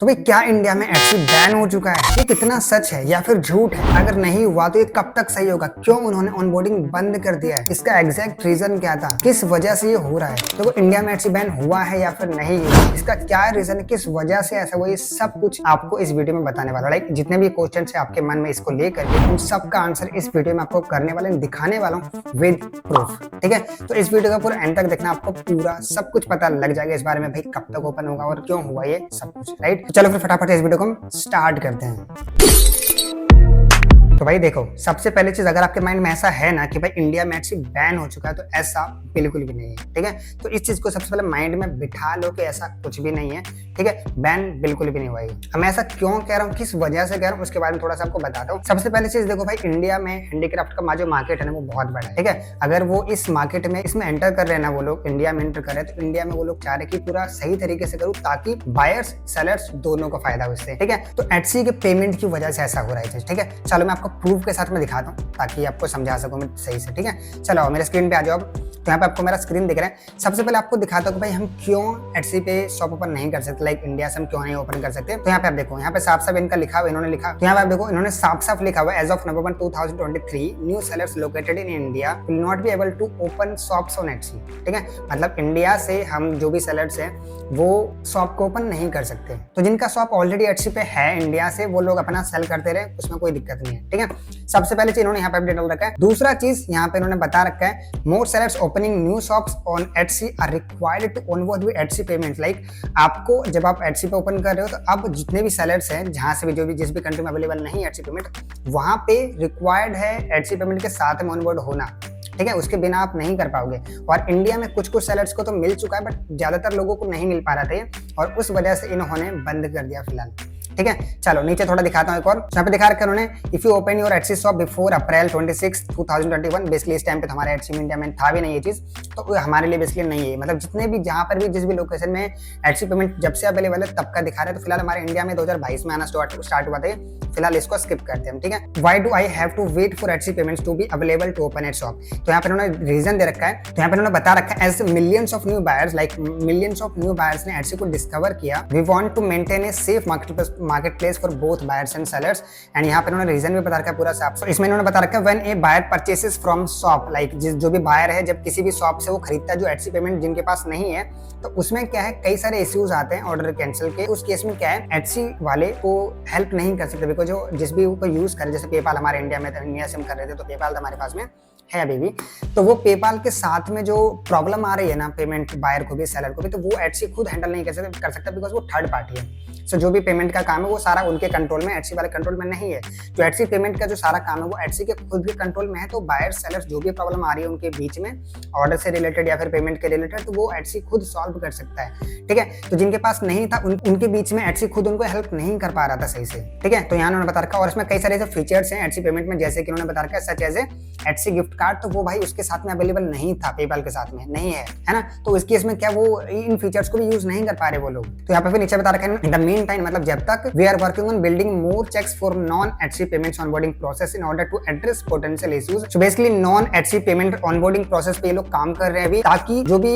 तो भाई क्या इंडिया में एटसी बैन हो चुका है? ये कितना सच है या फिर झूठ है? अगर नहीं हुआ तो ये कब तक सही होगा? क्यों उन्होंने ऑनबोर्डिंग बंद कर दिया है? इसका एग्जैक्ट रीजन क्या था? किस वजह से ये हो रहा है? तो इंडिया में एटसी बैन हुआ है या फिर नहीं हुआ, इसका क्या रीजन है, किस वजह से ऐसा हुआ, ये सब कुछ आपको इस वीडियो में बताने वाला। लाइक जितने भी क्वेश्चन है आपके मन में इसको लेकर उन सब का आंसर इस वीडियो में आपको करने वाले, दिखाने वाला हूँ विद प्रूफ। ठीक है, तो इस वीडियो का पूरा एंड तक देखना, आपको पूरा सब कुछ पता लग जाएगा इस बारे में, भाई कब तक ओपन होगा और क्यों हुआ ये सब कुछ। राइट, चलो फिर फटाफट इस वीडियो को हम स्टार्ट करते हैं। तो भाई देखो, सबसे पहली चीज, अगर आपके माइंड में ऐसा है ना कि भाई इंडिया में एटसी बैन हो चुका है, तो ऐसा बिल्कुल भी नहीं है। ठीक है, तो इस चीज को सबसे पहले माइंड में बिठा लो कि ऐसा कुछ भी नहीं है। ठीक है, बैन बिल्कुल भी नहीं हुआ है। मैं ऐसा क्यों कह रहा हूँ, किस वजह से कह रहा हूँ, उसके बारे में थोड़ा सा आपको बताता हूँ। सबसे पहली चीज देखो भाई, इंडिया में हैंडीक्राफ्ट का जो मार्केट है ना वो बहुत बड़ा है। ठीक है, अगर वो इस मार्केट में इसमें एंटर कर रहे हैं ना, वो लोग इंडिया में एंटर कर रहे हैं, तो इंडिया में वो लोग चाह रहे कि पूरा सही तरीके से करूँ ताकि बायर्स सेलर्स दोनों को फायदा हो इससे। ठीक है, तो एटसी के पेमेंट की वजह से ऐसा हो रहा है। ठीक है, चलो मैं आपको प्रूफ के साथ में दिखाता हूँ ताकि आपको समझा सकूं मैं सही से। ठीक है, चलो मेरे स्क्रीन पे आ जाओ। तो यहाँ पे आपको मेरा स्क्रीन दिख रहा है। सबसे पहले आपको दिखाता हूँ कि भाई हम क्यों एटसी पे शॉप ओपन नहीं कर सकते, लाइक इंडिया से हम क्यों नहीं ओपन कर सकते। तो यहाँ पे आप देखो, यहाँ पे साफ साफ इनका लिखा हुआ, इन्होंने लिखा, तो यहाँ पे आप देखो इन्होंने साफ साफ लिखा हुआ, as of November 2023 new sellers located in India will not be able to open shops on Etsy. ठीक है, मतलब इंडिया से हम जो भी सेलर्स हैं वो शॉप को ओपन नहीं कर सकते। तो जिनका शॉप ऑलरेडी एटसी पे है इंडिया से, वो लोग अपना सेल करते रहे, उसमें कोई दिक्कत नहीं है। ठीक है, सबसे पहले चीज इन्होंने यहाँ पे अपडेट डाल रखा है। दूसरा चीज यहाँ पे इन्होंने बता रखा है, more sellers opening new shops on Etsy are required to onboard with Etsy payment. Like आपको जब आप एटसी पे ओपन कर रहे हो, तो अब जितने भी सेलर्स हैं, जहां से भी जो भी जिस भी कंट्री में अवेलेबल नहीं है एटसी पेमेंट, वहां पे रिक्वायर्ड है एटसी पेमेंट के साथ में ऑनबोर्ड होना। ठीक है, उसके बिना आप नहीं कर पाओगे। और इंडिया में कुछ कुछ सेलर्स को तो मिल चुका है, बट ज्यादातर लोगों को नहीं मिल पा रहा था, और उस वजह से इन्होंने बंद कर दिया फिलहाल। ठीक है, चलो नीचे थोड़ा दिखाता हूं एक और। यहाँ पे दिखा रखा है उन्होंने, if you open your Etsy shop before April 26, 2021, basically इस टाइम पे हमारे एटसी इंडिया में था भी नहीं ये चीज, तो हमारे लिए बेसिकली नहीं है। मतलब जितने भी जहां पर भी जिस भी लोकेशन में एटसी पेमेंट जब से अवेलेबल है तब का दिखा रहे हैं। तो फिलहाल हमारे इंडिया में 2022 में आना स्टार्ट हुआ था, फिलहाल इसको स्किप करते हैं। ठीक है, why do I have to wait for Etsy payments to be available to open at shop. तो यहाँ पे उन्होंने रीजन दे रखा है। तो यहाँ पे उन्होंने बता रखा है, as millions of new buyers, like millions of new buyers ने एटसी को डिस्कवर किया, we want to maintain a safe marketplace for both buyers and sellers. And यहाँ पे उन्होंने रीजन भी बता रखा है पूरा साफ। इसमें उन्होंने बता रखा है, when a buyer purchases from shop, like जो भी बायर है जब किसी भी शॉप से वो खरीदता है जो एटसी पेमेंट जिनके पास नहीं है, तो उसमें क्या है, कई सारे इश्यूज आते हैं ऑर्डर कैंसिल के। उस केस में क्या है, एटसी वाले को हेल्प नहीं कर सकते, बिकॉज जो जिस भी को यूज करे, जैसे पेपाल हमारे इंडिया में इंडिया से हम कर रहे थे, तो पेपाल हमारे पास में है अभी भी, तो वो पेपाल के साथ में जो प्रॉब्लम आ रही है ना, पेमेंट बायर को भी सेलर को भी, तो वो एटसी खुद हैंडल नहीं कर सकता बिकॉज वो थर्ड पार्टी है। सो जो भी पेमेंट का काम है वो सारा उनके कंट्रोल में, एटसी वाले कंट्रोल में नहीं है। जो एटसी पेमेंट का जो सारा काम है वो एटसी के खुद के कंट्रोल में है। तो बायर सेलर्स जो भी प्रॉब्लम आ रही है उनके बीच में, ऑर्डर से रिलेटेड या फिर पेमेंट के रिलेटेड, तो वो एटसी खुद सॉल्व कर सकता है। ठीक है, तो जिनके पास नहीं था उनके बीच में एटसी खुद उनको हेल्प नहीं कर पा रहा था सही से। ठीक है, तो यहाँ उन्होंने बता रखा, और इसमें कई सारे जो फीचर्स हैं एटसी पेमेंट में, जैसे कि उन्होंने बता रखा है such as a Etsy gift card, तो वो भाई उसके साथ में अवेलेबल नहीं था, पेपाल के साथ में नहीं है, है ना। तो इस केस में क्या वो इन फीचर्स को भी यूज नहीं कर पा रहे वो लोग। तो यहाँ पे नीचे बता रखा है, इन द मीन टाइम, मतलब जब तक we are working on building more checks for non-HC payments onboarding process in order to address potential issues. So basically non-HC payment onboarding process पे ये लोग काम कर रहे हैं अभी, ताकि जो भी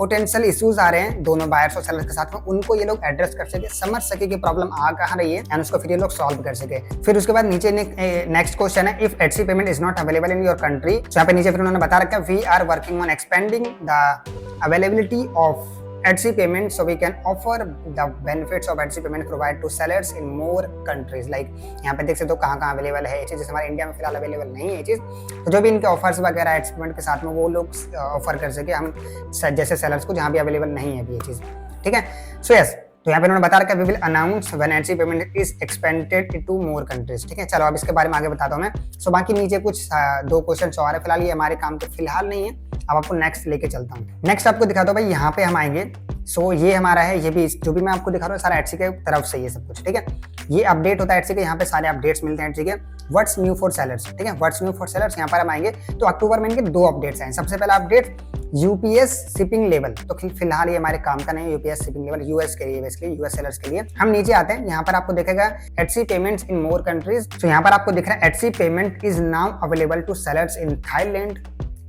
potential issues आ रहे हैं दोनों बायर्स और सेलर्स के साथ में, उनको ये लोग एड्रेस कर सके, समझ सके कि प्रॉब्लम आ कहाँ रही है, एंड उसको फिर ये लोग सॉल्व कर सके। फिर उसके बाद नीचे नेक्स्ट क्वेश्चन है, if HC payment is not available in your country. यहाँ पे नीचे फिर उन्होंने बता रखा है, we are working on expanding the availability of HC payment so we can offer the benefits of HC payment provide to sellers in more countries. Like यहाँ पे देख सकते हो कहाँ अवेलेबल है ये चीज, जैसे हमारे इंडिया में फिलहाल अवेलेबल नहीं है ये चीज, तो जो भी इनके ऑफर्स वगैरह HC payment के साथ में वो लोग ऑफर कर सके हम जैसे सेलर्स को, जहाँ भी अवेलेबल नहीं है अभी ये चीज। ठीक है, सो यस, तो यहाँ पे उन्होंने बता रखा है, we will announce when Etsy payment is expanded to more countries. ठीक है, चलो अब इसके बारे में आगे बताता हूँ मैं। सो बाकी नीचे कुछ दो क्वेश्चन और है, फिलहाल ये हमारे काम के फिलहाल नहीं है, अब आपको नेक्स्ट लेके चलता हूँ। नेक्स्ट आपको दिखाता हूँ भाई, यहाँ पे हम आएंगे। सो ये हमारा है, ये भी जो भी मैं आपको दिखा रहा हूँ सारा एटसी के तरफ से ये सब कुछ। ठीक है, ये अपडेट होता है एटसी के, यहाँ पे सारे अपडेट्स मिलते हैं एटसी के। व्हाट्स न्यू फॉर सेलर्स, ठीक है, व्हाट्स न्यू फॉर सेलर्स, यहाँ पर हम आएंगे। तो अक्टूबर में इनके 2 अपडेट्स आए। सबसे पहला अपडेट यूपीएस शिपिंग लेवल, तो फिलहाल ये हमारे काम का नहीं है यूपीएस शिपिंग लेवल, यूएस के लिए, बेसिकली यूएस सेलर्स के लिए। हम नीचे आते हैं, यहाँ पर आपको दिखेगा Etsy payments in more countries. तो यहाँ पर आपको दिख रहा है Etsy payment is now available to sellers in Thailand,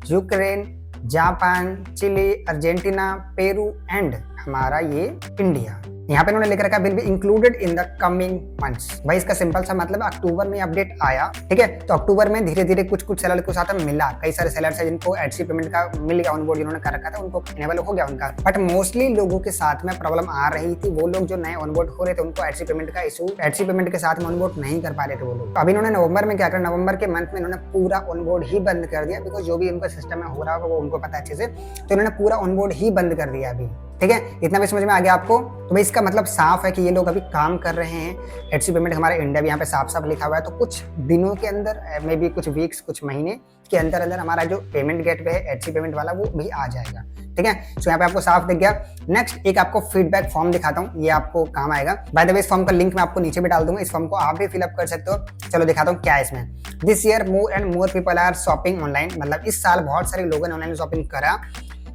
Ukraine, Japan, Chile, Argentina, Peru and हमारा ये इंडिया। यहाँ पे उन्होंने लिख रखा will be included in the coming months. भाई इसका सिंपल सा मतलब अक्टूबर में अपडेट आया, ठीक है। तो अक्टूबर में धीरे धीरे कुछ सेलर को साथ में मिला, कई सारे सेलर्स है जिनको एचसी पेमेंट का मिल गया, ऑनबोर्ड जिन्होंने कर रखा था उनको इनेबल हो गया उनका। बट मोस्टली लोगों के साथ में प्रॉब्लम आ रही थी, वो लोग जो नए ऑनबोर्ड हो रहे थे उनको एचसी पेमेंट का इशू, एचसी पेमेंट के साथ में ऑनबोर्ड नहीं कर पा रहे थे वो लोग। अभी इन्होंने नवंबर में क्या करा, नवंबर के मंथ में इन्होंने पूरा ऑनबोर्ड ही बंद कर दिया, बिकॉज जो भी उनका सिस्टम में हो रहा होगा वो उनको पता है अच्छे से, तो इन्होंने पूरा ऑनबोर्ड ही बंद कर दिया अभी, ठीक है। इतना भी समझ में आ गया आपको। तो भाई इसका मतलब साफ है कि ये लोग अभी काम कर रहे हैं। एचसी पेमेंट हमारे इंडिया भी यहाँ पे साफ साफ लिखा हुआ है, तो कुछ दिनों के अंदर, मे बी कुछ वीक्स, कुछ महीने के अंदर अंदर हमारा जो पेमेंट गेटवे है एचसी पेमेंट वाला वो भी आ जाएगा, ठीक है। सो यहाँ पे आपको साफ दिख गया। नेक्स्ट एक आपको फीडबैक फॉर्म दिखाता हूँ, ये आपको काम आएगा। बाय द वे इस फॉर्म का लिंक मैं आपको नीचे भी डाल दूंगा, इस फॉर्म को आप भी फिलअप कर सकते हो। चलो दिखाता हूँ क्या है इसमें। This year more and more people are shopping online, मतलब इस साल बहुत सारे लोगों ने ऑनलाइन शॉपिंग करा।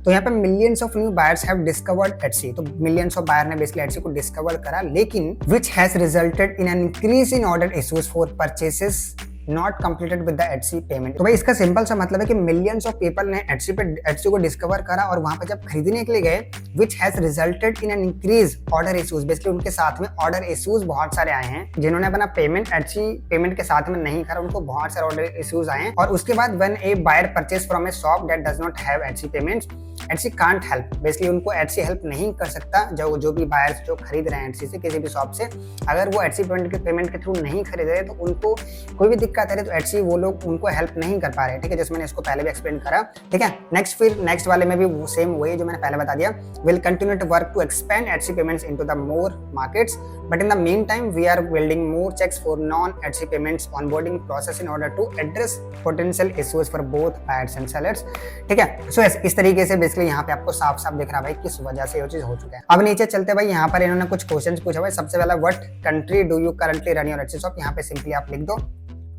तो यहाँ पे millions of new buyers have discovered Etsy, तो मिलियंस ऑफ बायर ने बेसिकली एटसी को डिस्कवर करा, लेकिन which has resulted in an increase in order issues for purchases not completed with the Etsy payment. तो भाई इसका सिंपल सा मतलब है कि मिलियंस ऑफ पीपल ने एटसी को डिस्कवर करा और वहां पे जब खरीदने के लिए गए, which has resulted in an increase order issues, basically उनके साथ में ऑर्डर इश्यूज बहुत सारे आए हैं। जिन्होंने अपना पेमेंट एटसी पेमेंट के साथ में नहीं करा उनको बहुत सारे ऑर्डर इश्यूज आए हैं। और उसके बाद when a buyer purchase from a shop that does not have Etsy payments, Etsy can't help, basically उनको एटसी हेल्प नहीं कर सकता। जो भी बायर्स जो खरीद रहे हैं एटसी से किसी भी शॉप से, अगर वो एटसी पेमेंट के थ्रू नहीं खरीद रहे तो उनको कोई भी दिक्कत है, तो एटसी वो लोग उनको हेल्प नहीं कर पा रहे, ठीक है। जैसे मैंने इसको पहले भी एक्सप्लेन करा, ठीक है। नेक्स्ट वाले में भी वो सेम वही जो मैंने पहले बता दिया। Will continue to work to expand Etsy payments into the more markets, but in the mean time we are building more checks for non Etsy payments onboarding process in order to address potential issues for both buyers and sellers, ठीक है। सो इस तरीके से basically यहाँ पे आपको साफ साफ दिख रहा भाई किस वजह से ये चीज हो चुका है। अब नीचे चलते भाई, यहाँ पर इन्होंने कुछ क्वेश्चंस पूछा भाई। सबसे पहला, what country do you currently run your Etsy shop, यहाँ पे सिंपली आप लिख दो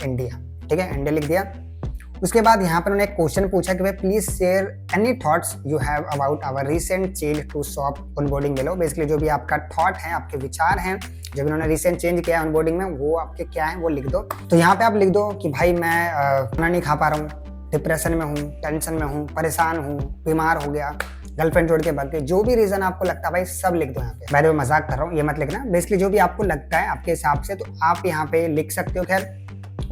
इंडिया, ठीक है, इंडिया लिख दिया। उसके बाद यहाँ पर उन्होंने एक क्वेश्चन पूछा कि भाई please share any thoughts you have about our recent change to shop onboarding below, basically जो भी आपका थॉट है, आपके विचार हैं, जो भी उन्होंने रिसेंट चेंज किया है ऑनबोर्डिंग में, वो आपके क्या है वो लिख दो। तो यहाँ पे आप लिख दो कि भाई मैं खाना नहीं खा पा रहा हूँ, डिप्रेशन में हूँ, टेंशन में हूँ, परेशान हूँ, बीमार हो गया, गर्लफ्रेंड छोड़ के भाग गई, जो भी रीजन आपको लगता है भाई सब लिख दो यहाँ पे। मैं मजाक कर रहा हूँ, ये मत लिखना, बेसिकली जो भी आपको लगता है आपके हिसाब से तो आप यहाँ पे लिख सकते हो। खैर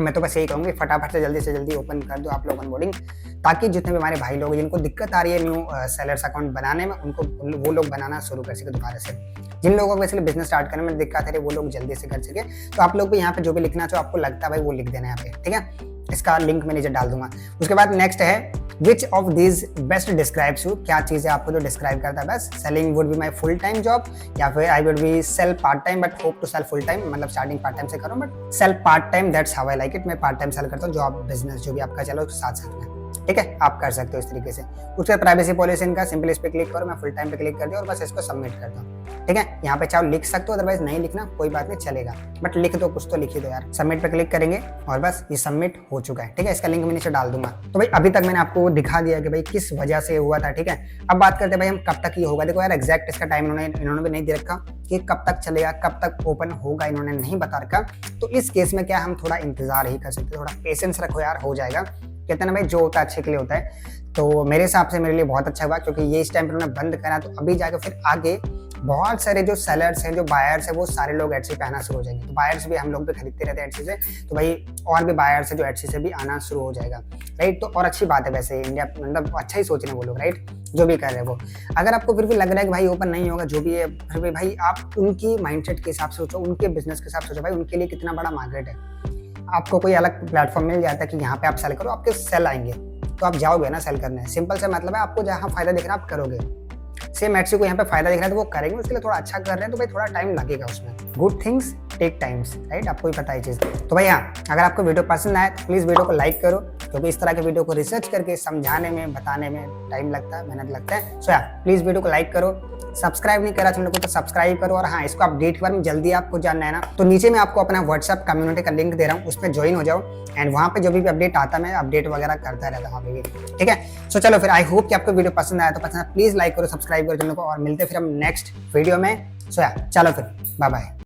मैं तो बस यही कहूँगी फटाफट से जल्दी ओपन कर दो आप लोग ऑनबोर्डिंग, ताकि जितने भी हमारे भाई लोग जिनको दिक्कत आ रही है न्यू सेलर्स अकाउंट बनाने में, उनको वो लोग बनाना शुरू कर सके दोबारा से। जिन लोगों को बेसिकली बिजनेस स्टार्ट करने में दिक्कत है वो लोग जल्दी से कर सके। तो आप लोग भी यहाँ पे जो भी लिखना चाहो आपको लगता है भाई वो लिख देना यहाँ पे, ठीक है। इसका लिंक मैं नीचे डाल दूंगा। उसके बाद नेक्स्ट है, which of these best describes you, क्या चीज़ है आपको जो डिस्क्राइब करता है बस। Selling would be my full time job, या फिर I would be sell part time but hope to sell full time, मतलब स्टार्टिंग पार्ट टाइम से करो but sell part time, that's how I like it. मैं part time sell करता हूँ, job business जो भी आपका चलो उसके साथ साथ में, ठीक है, आप कर सकते हो इस तरीके से। उसके प्राइवेसी पॉलिसी इनका सिंपल इस पे क्लिक करो, मैं फुल टाइम पे क्लिक कर दिया और बस इसको सबमिट कर दो, ठीक है। यहाँ पे चाहो लिख सकते हो, अदरवाइज नहीं लिखना कोई बात नहीं चलेगा, बट लिख दो, कुछ तो लिख ही दो यार। सबमिट पे क्लिक करेंगे और बस ये सबमिट हो चुका है, ठीक है। इसका लिंक मैं नीचे डाल दूंगा। तो भाई अभी तक मैंने आपको दिखा दिया कि भाई किस वजह से हुआ था, ठीक है। अब बात करते हैं भाई हम कब तक ये होगा। देखो यार एग्जैक्ट इसका टाइम इन्होंने भी नहीं दे रखा कि कब तक चलेगा, कब तक ओपन होगा, इन्होंने नहीं बता रखा। तो इस केस में क्या हम थोड़ा इंतजार ही कर सकते, थोड़ा पेशेंस रखो यार, हो जाएगा। कहते हैं ना भाई जो होता है अच्छे के लिए होता है। तो मेरे हिसाब से मेरे लिए बहुत अच्छा हुआ, क्योंकि ये इस टाइम पर उन्होंने बंद करा, तो अभी जाकर फिर आगे बहुत सारे जो सेलर्स हैं, जो बायर्स हैं, वो सारे लोग एटसी पे आना शुरू हो जाएंगे। तो बायर्स भी हम लोग भी खरीदते रहते हैं एटसी से, तो भाई और भी बायर्स है जो एटसी से भी आना शुरू हो जाएगा, राइट। तो और अच्छी बात है वैसे, इंडिया मतलब अच्छा ही सोच रहे हैं वो लोग, राइट, जो भी कर रहे हैं वो। अगर आपको फिर भी लग रहा है कि भाई ओपन नहीं होगा, जो भी है, फिर भी भाई आप उनकी माइंडसेट के हिसाब से सोचो, उनके बिजनेस के हिसाब से सोचो, भाई उनके लिए कितना बड़ा मार्केट है। आपको कोई अलग प्लेटफॉर्म मिल जाता है कि यहाँ पे आप सेल करो, आपके सेल आएंगे, तो आप जाओगे ना सेल करने। सिंपल से मतलब है, आपको जहाँ फायदा दिख रहा है आप करोगे। सेम एटसी को यहाँ पे फायदा दिख रहा है तो वो करेंगे, उसके लिए थोड़ा अच्छा कर रहे हैं तो भाई थोड़ा टाइम लगेगा उसमें। Good things take times, right, आपको भी पता है चीज़। तो भाई हाँ, अगर आपको वीडियो पसंद आए तो प्लीज़ वीडियो को लाइक करो, क्योंकि इस तरह के वीडियो को रिसर्च करके समझाने में, बताने में टाइम लगता है, मेहनत लगता है। सो यार प्लीज़ वीडियो को लाइक करो, सब्सक्राइब नहीं करा चैनल को तो सब्सक्राइब करो। और हाँ, इसको अपडेट के बारे में जल्दी आपको जानना है ना, तो नीचे मैं आपको अपना व्हाट्सएप कम्युनिटी का लिंक दे रहा हूँ, उसमें ज्वाइन हो जाओ एंड वहाँ पे जो भी अपडेट आता है मैं अपडेट वगैरह करता रहता हूँ वहाँ पे भी, ठीक है। सो चलो फिर, आई होप कि आपको वीडियो पसंद आया, तो पसंद प्लीज़ लाइक करो, सब्सक्राइब करो चैनल को, और मिलते फिर हम नेक्स्ट वीडियो में। सो यार चलो फिर, बाय बाय।